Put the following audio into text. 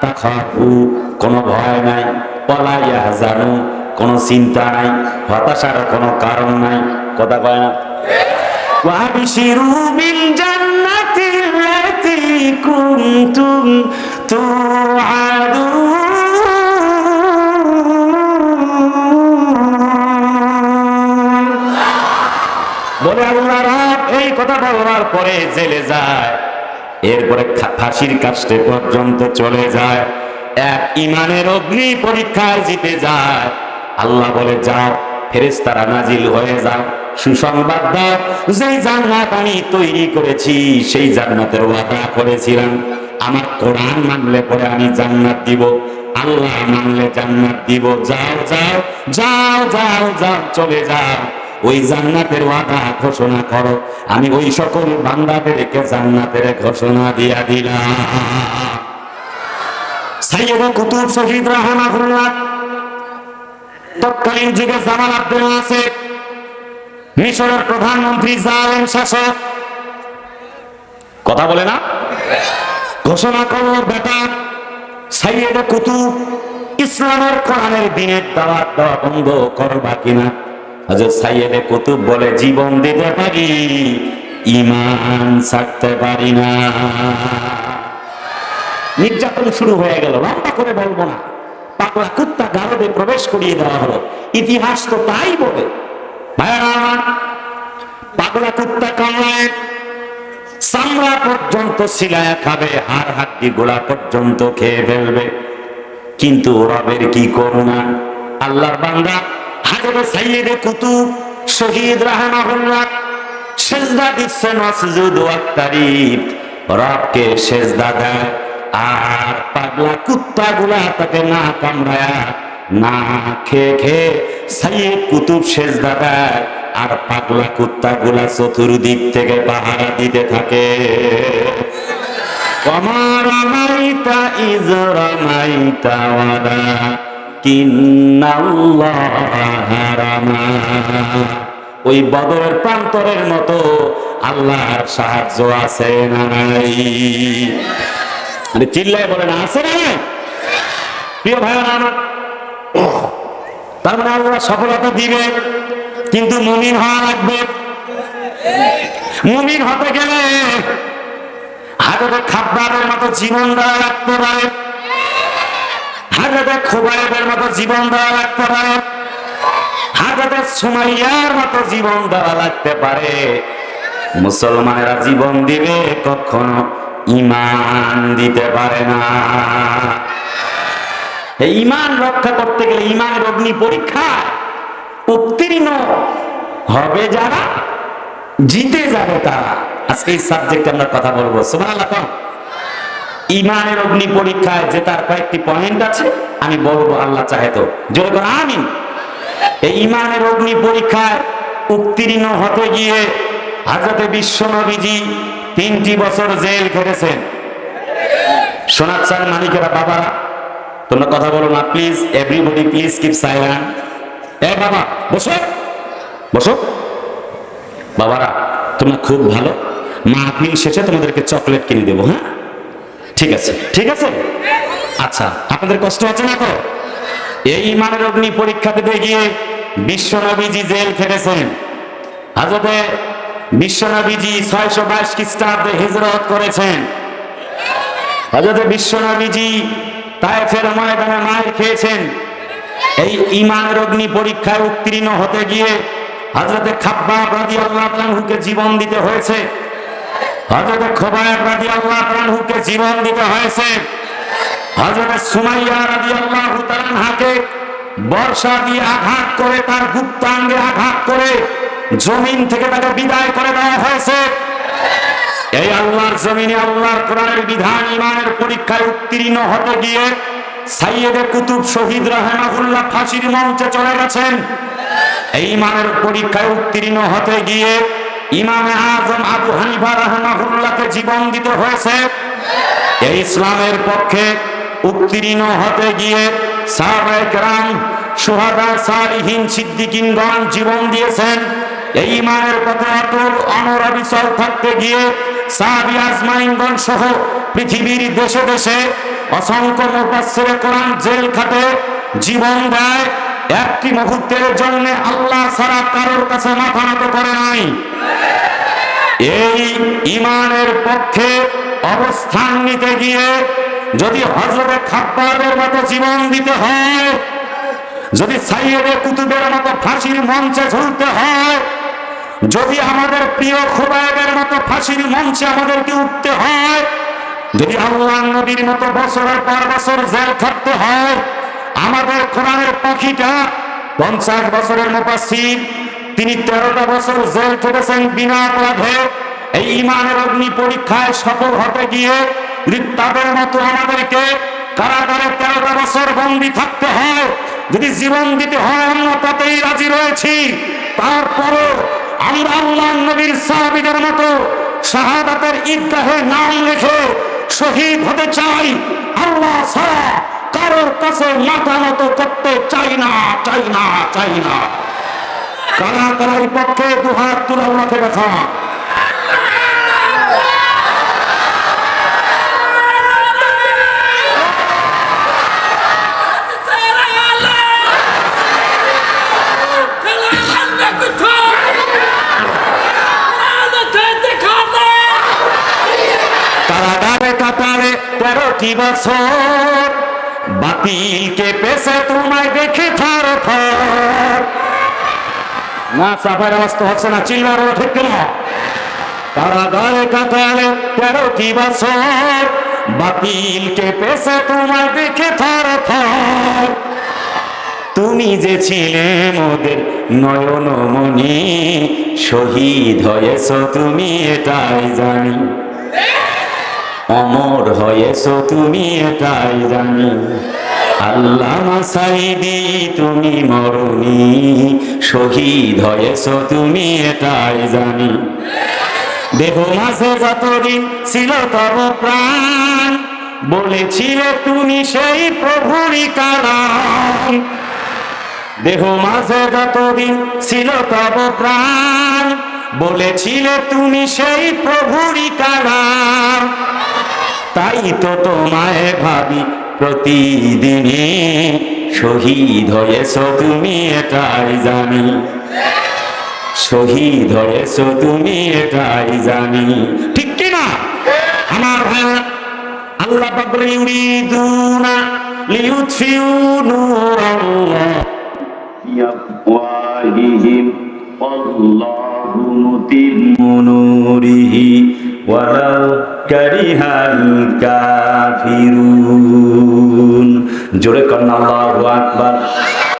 তাখাফু, কোনো ভয় নাই, ওয়ালা ইয়াহজানু, কোনো চিন্তা নাই, হতাশার কোনো কারণ নাই। কথা কয় না? ওয়াবিশিরু বিল জান্নাতিল্লাতী কুনতুম তুআদুন। বলে আল্লাহ রাব এই কথা বলার পরে জেলে যায়, এরপরে ফাঁসির কাস্টে পর্যন্ত চলে যায়, এক ইমানের অগ্নি পরীক্ষায় জিতে যায়। আল্লাহ বলে যাও, ফেরেশতারা নাজিল হয়ে যাও, সুসংবাদ দাও, যেই জান্নাত আমি তৈরি করেছি সেই জান্নাতের ওয়াদা করেছিলাম, আমার কোরআন মানলে পরে আমি জান্নাত দিব, আল্লাহ মানলে জান্নাত দিব। যাও যাও যাও যাও যাও, চলে যাও, ওই জান্নাতের ওয়াদা ঘোষণা করো। আমি ওই সকল বান্দাদেরকে জান্নাতের ঘোষণা দিয়া দিলাম। সাইয়্যিদ কুতুব শহীদ রাহমাহুল্লাহ তৎকালীন যুগে জামাল আব্দুল নাসির, মিশরের প্রধানমন্ত্রী, জালেম শাসক, কথা বলে না, ঘোষণা করলো বেটা সাইয়্যিদ কুতুব ইসলামের কোরআনের দ্বীনের দাওয়াত দেওয়া বন্ধ করবা কিনা? হযরত সাইয়্যিদ কুতুব বলে জীবন দিতে পারি, ঈমান ছাড়তে পারি না। নির্যাতন শুরু হয়ে গেল, লম্বা করে বলবো না, পাগলা কুত্তা গারদে প্রবেশ করিয়ে দেওয়া হলো। ইতিহাস তো তাই বলে। ভাইরা আমার, পাগলা কুত্তা কামড়ায়, চামড়া পর্যন্ত ছিলায়া খাবে, হাড় হাড্ডি গোলা পর্যন্ত খেয়ে ফেলবে, কিন্তু রবের কি করুণা। আল্লাহর বান্দা হযরত সাইয়্যিদ কুতুব শহীদ রাহমাহুল্লাহ সিজদা দিচ্ছে, মাসজুদ ওয়াক্তারিব, রবকে সিজদা দেয়, আর পাগলা কুত্তাগুলা তাকে না কামড়ায়া না খেয়ে খেয়ে সাইয়্যিদ কুতুব সিজদা দেয়, আর পাগলা কুত্তাগুলা চতুর্দিক থেকে পাহারা দিতে থাকে। ওমা রামাইতা ইয রামাইতা ওয়ালাকিন্নাল্লাহা রামা। ওই বদরের প্রান্তরের মতো আল্লাহর সাহায্য আছে না নাই? চিল্লায় বলেন আছে না নাই? প্রিয় ভাইরা আমার, তার মানে আল্লাহ সফলতা দিবে, কিন্তু মুমিন হওয়া লাগবে। মুমিন হতে গেলে হযরত খাব্বাবের মতো জীবন দেওয়া লাগতে পারে, হযরত খুবাইবের মতো জীবন দেওয়া লাগতে পারে, হযরত সুমাইয়ার মতো জীবন দেওয়া লাগতে পারে। মুসলমানেরা জীবন দিবে, কখনো ঈমান দিতে পারে না। এই ঈমান রক্ষা করতে গেলে ঈমানের অগ্নি পরীক্ষা উত্তীর্ণ হবে যারা, জিতে যাবে তারা। আজকে এই সাবজেক্টে আমরা কথা বলবো। সুবহানাল্লাহ। ঈমানের অগ্নি পরীক্ষায় জেতার কয়েকটি পয়েন্ট আছে, আমি বলবো আল্লাহ চাহে তো। জোরে বলো আমিন। এই ঈমানের অগ্নি পরীক্ষায় উত্তীর্ণ হতে গিয়ে হযরত বিশ্বনবীজি 3টি বছর জেল খেটেছেন। শোনাচ্ছেন মালিকেরা, বাবারা তোমরা কথা বলো না please, everybody please keep silent. এ বাবা বসো বসো। বাবারা তোমরা খুব ভালো, মাহফিল শেষে তোমাদেরকে চকলেট কিনে দেবো। হ্যাঁ ঠিক আছে, ঠিক আছে। আচ্ছা, আপনাদের কষ্ট হচ্ছে না তো? এই ঈমানের অগ্নি পরীক্ষা দিতে গিয়ে বিশ্বনবীজি জেল খেটেছেন। হযরত বিশ্বনবীজি 622 খ্রিস্টাব্দে হিজরত করেছেন। হযরত বিশ্বনবীজি তায়েফের ময়দানে মার খেয়েছেন। এই ঈমানের অগ্নি পরীক্ষায় উত্তীর্ণ হতে গিয়ে হযরত খাব্বাব রাদিয়াল্লাহু আনহুকে জীবন দিতে হয়েছে, হযরত খুবাইব রাদিয়াল্লাহু আনহুকে জীবন দিতে হয়েছে, হযরত সুমাইয়া রাদিয়াল্লাহু আনহাকে বর্ষা দিয়ে আঘাত করে, তার গুপ্তাঙ্গে আঘাত করে জমিন থেকে তাকে বিদায় করে দেওয়া হয়েছে। এই আল্লাহর জমিনে আল্লাহর কোরআনের বিধান ঈমানের পরীক্ষায় উত্তীর্ণ হতে গিয়ে সাইয়্যিদ কুতুব শহীদ রাহমাহুল্লাহ ফাঁসির মঞ্চে চলে গেছেন। এই ঈমানের পরীক্ষায় উত্তীর্ণ হতে গিয়ে ইমামে আজম আবু হানিফা রাহমাহুল্লাহকে জীবন দিতে হয়েছে। এই ইসলামের পক্ষে উত্তীর্ণ হতে গিয়ে সাহাবায়ে কেরাম, শুহাদা, সালিহিন, সিদ্দিকিনগণ জীবন দিয়েছেন। এই ঈমানের পথে অটল অনড় অবিচল থাকতে গিয়ে সাহাবী আজমাইনগণ সহ পৃথিবীর দেশে দেশে অসংখ্য মুফাসসিরে কোরআন জেল খাটে, জীবন দেয়, একটি মুহূর্তের জন্য আল্লাহ ছাড়া কারোর কাছে মাথা নত করে নাই। এই ঈমানের পক্ষে অবস্থান নিতে গিয়ে যদি হযরত খাব্বাবের মতো জীবন দিতে হয়, যদি সাইয়েদে কুতুবের মতো ফাঁসির মঞ্চে ঝুলতে হয়, যদি আমাদের প্রিয় খুবাইবের মতো ফাঁসির মঞ্চে আমাদেরকে উঠতে হয়, যদি আল্লাহর নবীর মতো বছরের পর বছর জেল খাটতে হয়, আমাদের কোরআনের পাখিটা 50 বছরের মুফাসসির, তিনি 13টা বছর জেল খেটেছেন বিনা অপরাধে। এই ঈমানের অগ্নি পরীক্ষায় সফল হতে গিয়ে তাদের মতো আমাদেরকে কারাগারে 13টা বছর বন্দী থাকতে হয়, যদি জীবন দিতে হয় আমরা তাতেই রাজি রয়েছি। তারপরও আমরা আল্লাহর নবীর সাহাবীদের মতো শাহাদাতের ঈদগাহে নাম লিখে শহীদ হতে চাই। আল্লাহ ছাড়া কারোর কাছে মাথা নত করতে চাই না, চাই না, চাই না। কারা কারার পক্ষে দুহাত তুলে আল্লাহকে দেখা। কারাগারে কাতারে 13টি বছর বাতিলকে পেছে তোমায় দেখে থার থার। না সাফার অবস্থা হচ্ছে না, চিল্লার ঠিক না। কারাগারে কাতারে 13টি বছর বাতিলকে পেছে তোমায় দেখে থার থার। তুমি যে ছিলে মোদের নয়নমণি, শহীদ হয়েছ তুমি এটাই জানি, অমর হয়েছ তুমি এটাই জানি। আল্লামা সাঈদী তুমি মরণি, শহীদ হয়েছ তুমি এটাই জানি। দেহ মাঝে যতদিন ছিল তব প্রাণ, বলেছিলে তুমি সেই প্রভুরই কালাম। দেহ মাঝে যতদিন ছিল তব প্রাণ, বলেছিলে তুমি সেই প্রভুরই কালাম। তাই তো তোমায় ভাবি প্রতিদিনে, শহীদ হয়েছ তুমি এটাই জানি, শহীদ হয়েছ তুমি এটাই জানি। ঠিক কি না আমার ভাই? আল্লাহ পাক বলেন ইউরিদুনা লিইউতফিউ নূরাল্লাহ বিআফওয়াহিহিম ওয়াল্লাহু মুতিম্মু নূরিহি ওয়ালাউ কারিহাল কাফিরুন। জোরে কন্না আল্লাহু আকবার।